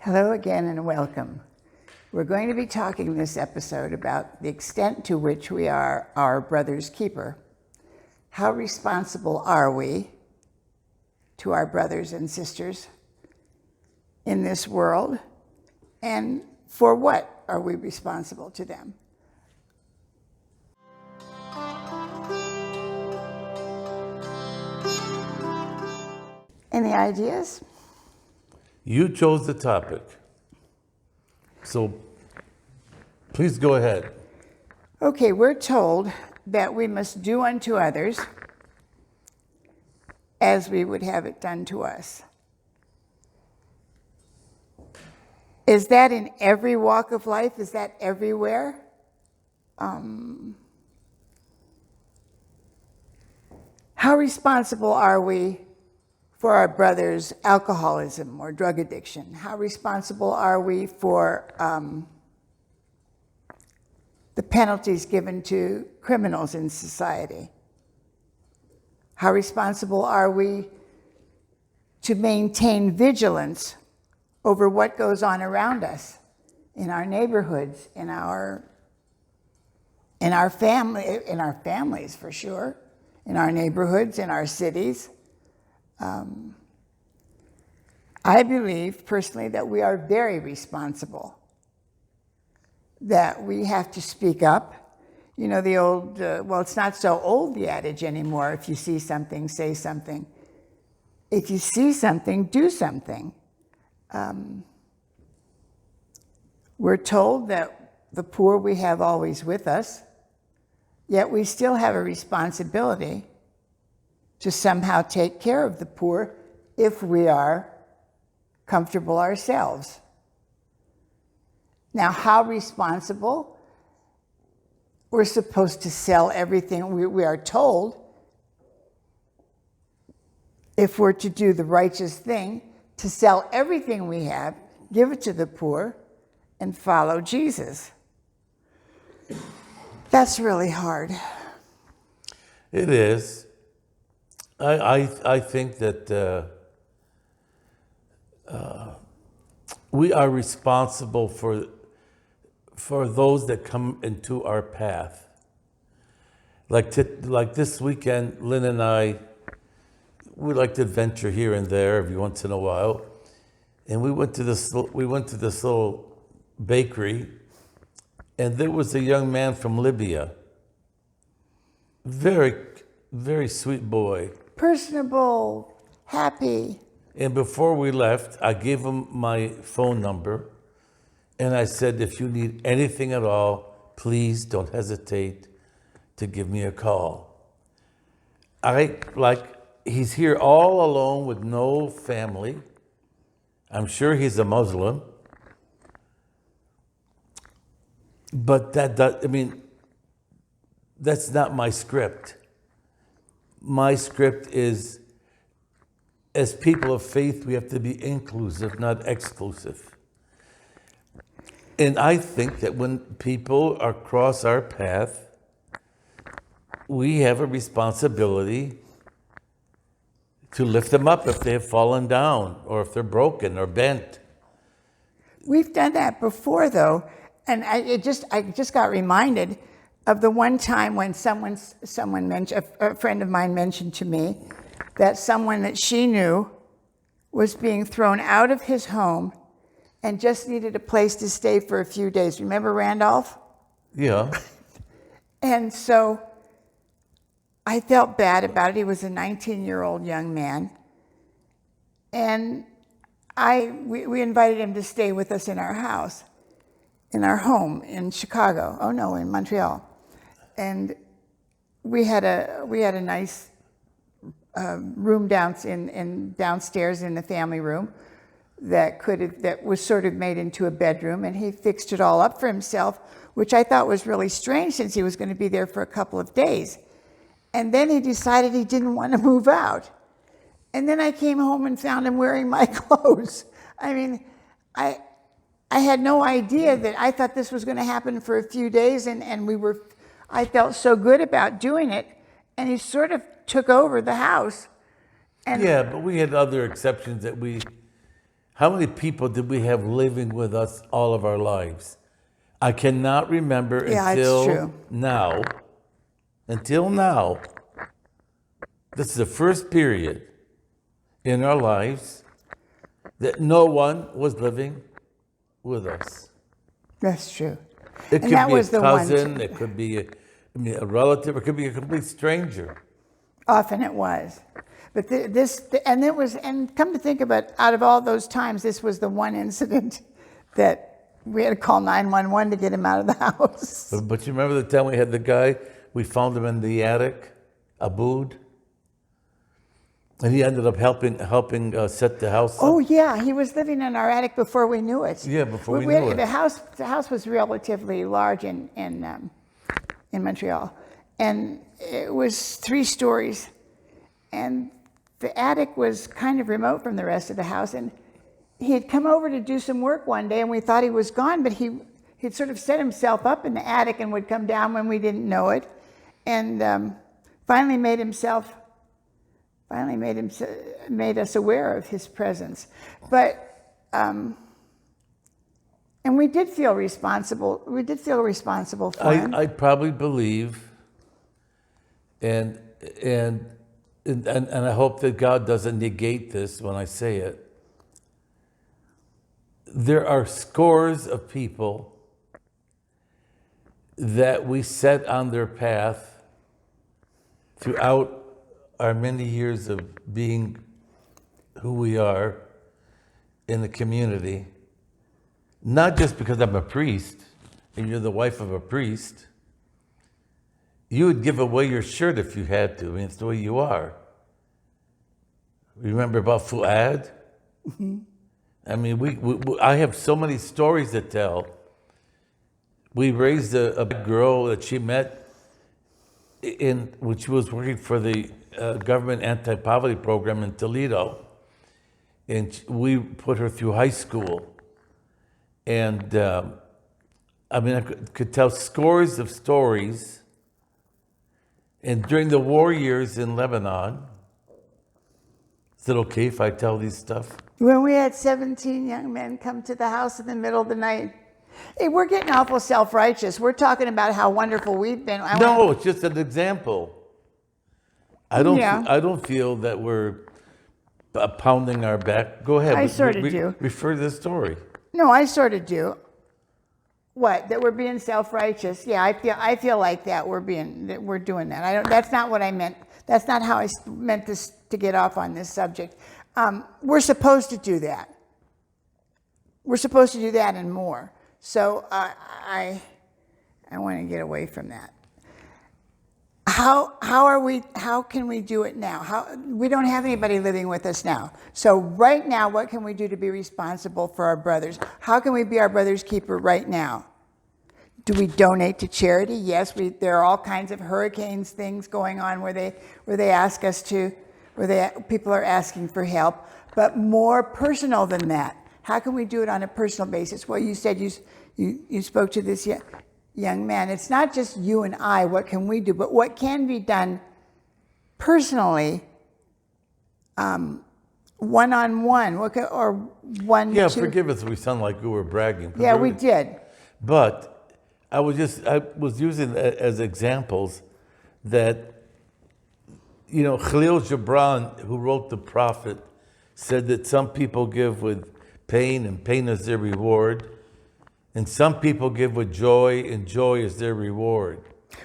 Hello again and welcome. We're going to be talking in this episode about the extent to which we are our brother's keeper. How responsible are we to our brothers and sisters in this world? And for what are we responsible to them? Any ideas? You chose the topic, so please go ahead. Okay, we're told that we must do unto others as we would have it done to us. Is that in every walk of life? Is that everywhere? How responsible are we for our brother's alcoholism or drug addiction? How responsible are we for the penalties given to criminals in society? How responsible are we to maintain vigilance over what goes on around us, in our neighborhoods, in our families for sure, in our neighborhoods, in our cities? I believe personally that we are very responsible, that we have to speak up. You know, the old, well, it's not so old, the adage anymore. If you see something, say something. If you see something, do something. We're told that the poor we have always with us, yet we still have a responsibility to somehow take care of the poor if we are comfortable ourselves. Now, how responsible? We're supposed to sell everything. We are told, if we're to do the righteous thing, to sell everything we have, give it to the poor, and follow Jesus. That's really hard. It is. I think that we are responsible for those that come into our path. Like this weekend, Lynn and I, we like to adventure here and there every once in a while, and we went to this little bakery, and there was a young man from Libya, very, very sweet boy. Personable, happy. And before we left, I gave him my phone number, and I said, if you need anything at all, please don't hesitate to give me a call. He's here all alone with no family. I'm sure he's a Muslim. But that's not my script. My script is, as people of faith, we have to be inclusive, not exclusive. And I think that when people are across our path, we have a responsibility to lift them up if they have fallen down or if they're broken or bent. We've done that before, though, and I just got reminded of the one time when someone mentioned, a friend of mine mentioned to me that someone that she knew was being thrown out of his home and just needed a place to stay for a few days. Remember Randolph? Yeah. And so I felt bad about it. He was a 19-year-old young man. And we invited him to stay with us in our house, in our home in Chicago. Oh no, in Montreal. And we had a nice room downstairs in the family room that was sort of made into a bedroom, and he fixed it all up for himself, which I thought was really strange since he was going to be there for a couple of days. And then he decided he didn't want to move out. And then I came home and found him wearing my clothes. I mean, I had no idea that I thought this was going to happen for a few days, and I felt so good about doing it, and he sort of took over the house. And yeah, but we had other exceptions that we How many people did we have living with us all of our lives? I cannot remember Yeah, it's until true. now. Until now, this is the first period in our lives that no one was living with us. That's true. It And could that be was a the one cousin, it could be a relative, it could be a complete stranger. Often it was. But and come to think about it, out of all those times, this was the one incident that we had to call 911 to get him out of the house. But you remember the time we had the guy, we found him in the attic, Abood? And he ended up helping set the house up. Oh yeah, he was living in our attic before we knew it. Yeah, before we knew it. The house was relatively large in Montreal, and it was 3 stories, and the attic was kind of remote from the rest of the house. And he had come over to do some work one day, and we thought he was gone, but he'd sort of set himself up in the attic and would come down when we didn't know it, and finally made us aware of his presence. But and we did feel responsible. We did feel responsible for him. I probably believe, and I hope that God doesn't negate this when I say it. There are scores of people that we set on their path throughout our many years of being who we are in the community, not just because I'm a priest and you're the wife of a priest. You would give away your shirt if you had to. I mean, it's the way you are. Remember about Fuad? Mm-hmm. I mean, I have so many stories to tell. We raised a girl that she met when she was working for the government anti-poverty program in Toledo. And we put her through high school. And I mean, I could tell scores of stories. And during the war years in Lebanon, is it okay if I tell these stuff? When we had 17 young men come to the house in the middle of the night. Hey, we're getting awful self-righteous. We're talking about how wonderful we've been. No, it's just an example. I don't feel that we're pounding our back. Go ahead. I sort of do. Refer to the story. No, I sort of do. What? That we're being self-righteous? Yeah, I feel like that we're doing that. That's not what I meant. That's not how I meant this to get off on this subject. We're supposed to do that. We're supposed to do that and more. So I want to get away from that. How can we do it now? We don't have anybody living with us now. So right now, what can we do to be responsible for our brothers? How can we be our brother's keeper right now? Do we donate to charity? Yes, there are all kinds of hurricanes things going on where they ask us to, people are asking for help. But more personal than that, how can we do it on a personal basis? Well, you said you spoke to this young man. It's not just you and I, what can we do, but what can be done personally, one-on-one, or one. Yeah, forgive us if we sound like we were bragging. Yeah, we did. But I was using as examples that, Khalil Gibran, who wrote The Prophet, said that some people give with pain, and pain is their reward. And some people give with joy, and joy is their reward.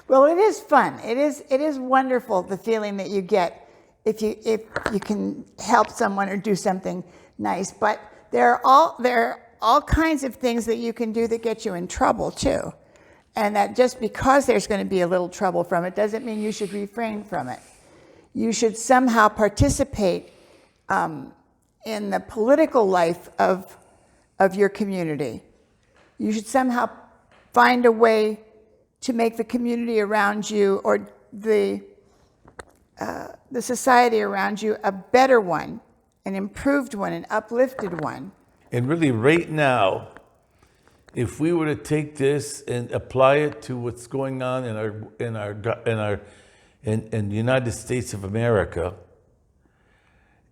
Well, it is fun. It is wonderful, the feeling that you get if you can help someone or do something nice. But there are all kinds of things that you can do that get you in trouble too. And that just because there's going to be a little trouble from it doesn't mean you should refrain from it. You should somehow participate in the political life of your community. You should somehow find a way to make the community around you or the society around you a better one, an improved one, an uplifted one. And really, right now, if we were to take this and apply it to what's going on in the United States of America,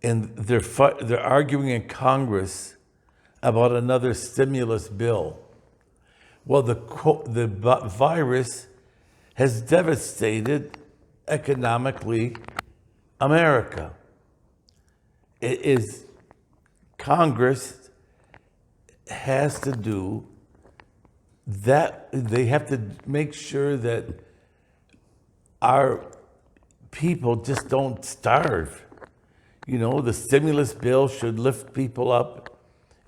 and they're arguing in Congress about another stimulus bill. Well, the virus has devastated economically America. It is Congress has to do that. They have to make sure that our people just don't starve. You know, the stimulus bill should lift people up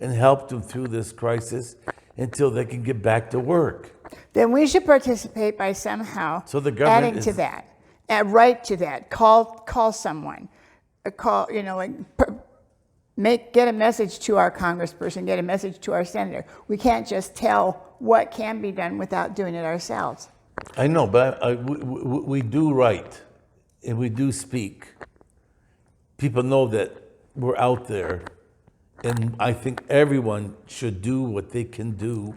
and help them through this crisis until they can get back to work. Then we should participate by somehow So the government adding to is- that, write to that, call someone, get a message to our congressperson, get a message to our senator. We can't just tell what can be done without doing it ourselves. I know, but we do write and we do speak. People know that we're out there, and I think everyone should do what they can do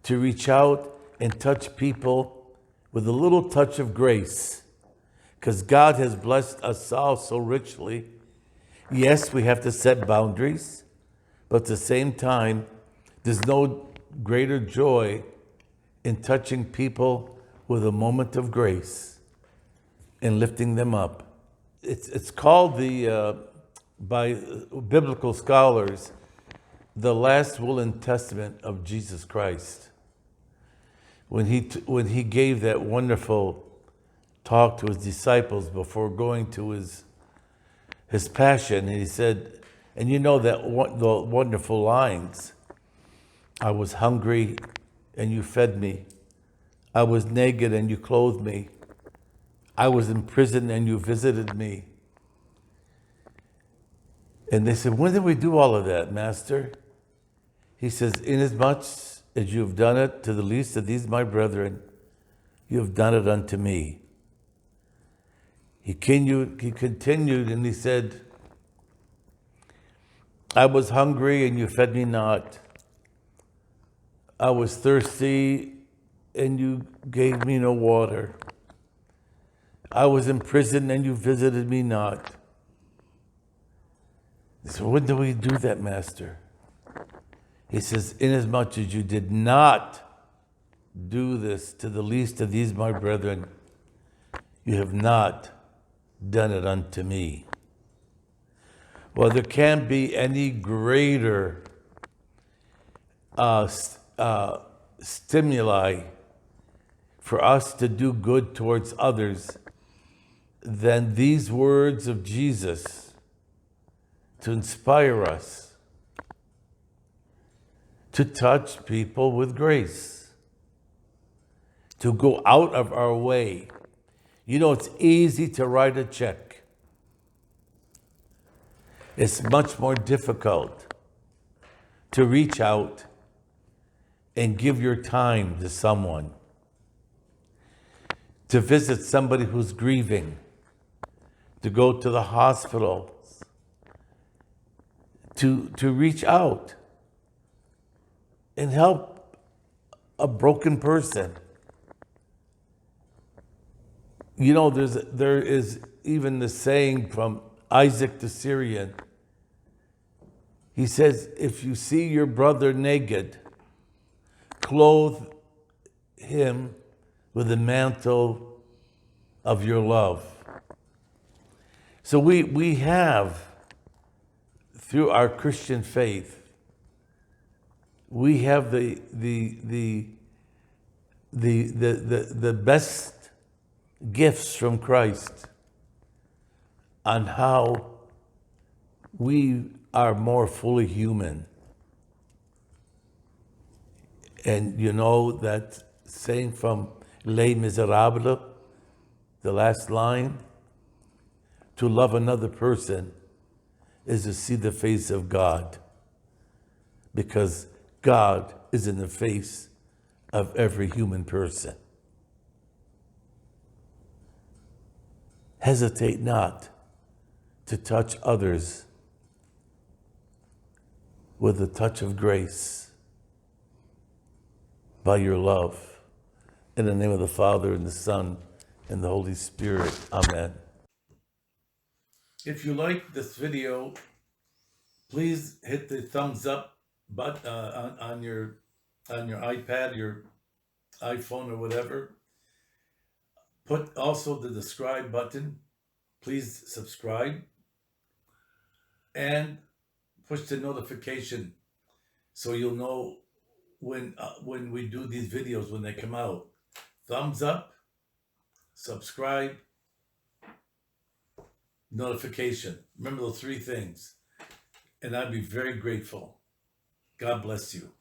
to reach out and touch people with a little touch of grace, because God has blessed us all so richly. Yes, we have to set boundaries, but at the same time, there's no greater joy in touching people with a moment of grace and lifting them up. It's called by biblical scholars, the last will and testament of Jesus Christ. When he gave that wonderful talk to his disciples before going to his passion, and he said, and you know the wonderful lines, I was hungry and you fed me. I was naked and you clothed me. I was in prison and you visited me. And they said, when did we do all of that, Master? He says, inasmuch as you have done it to the least of these my brethren, you have done it unto me. He continued and he said, I was hungry and you fed me not. I was thirsty and you gave me no water. I was in prison and you visited me not. So when do we do that, Master? He says, inasmuch as you did not do this to the least of these my brethren, you have not done it unto me. Well, there can't be any greater stimuli for us to do good towards others than these words of Jesus to inspire us to touch people with grace, to go out of our way. You know, it's easy to write a check. It's much more difficult to reach out and give your time to someone, to visit somebody who's grieving, to go to the hospital, to reach out and help a broken person. You know, there is even the saying from Isaac the Syrian. He says, if you see your brother naked, clothe him with the mantle of your love. So we have, through our Christian faith, we have the best gifts from Christ on how we are more fully human. And you know that saying from Les Miserables, the last line, to love another person is to see the face of God, because God is in the face of every human person. Hesitate not to touch others with a touch of grace by your love. In the name of the Father, and the Son, and the Holy Spirit. Amen. If you like this video, please hit the thumbs up but on your iPad, your iPhone or whatever, put also the subscribe button. Please subscribe and push the notification so you'll know when we do these videos when they come out. Thumbs up, subscribe, notification. Remember those three things, and I'd be very grateful. God bless you.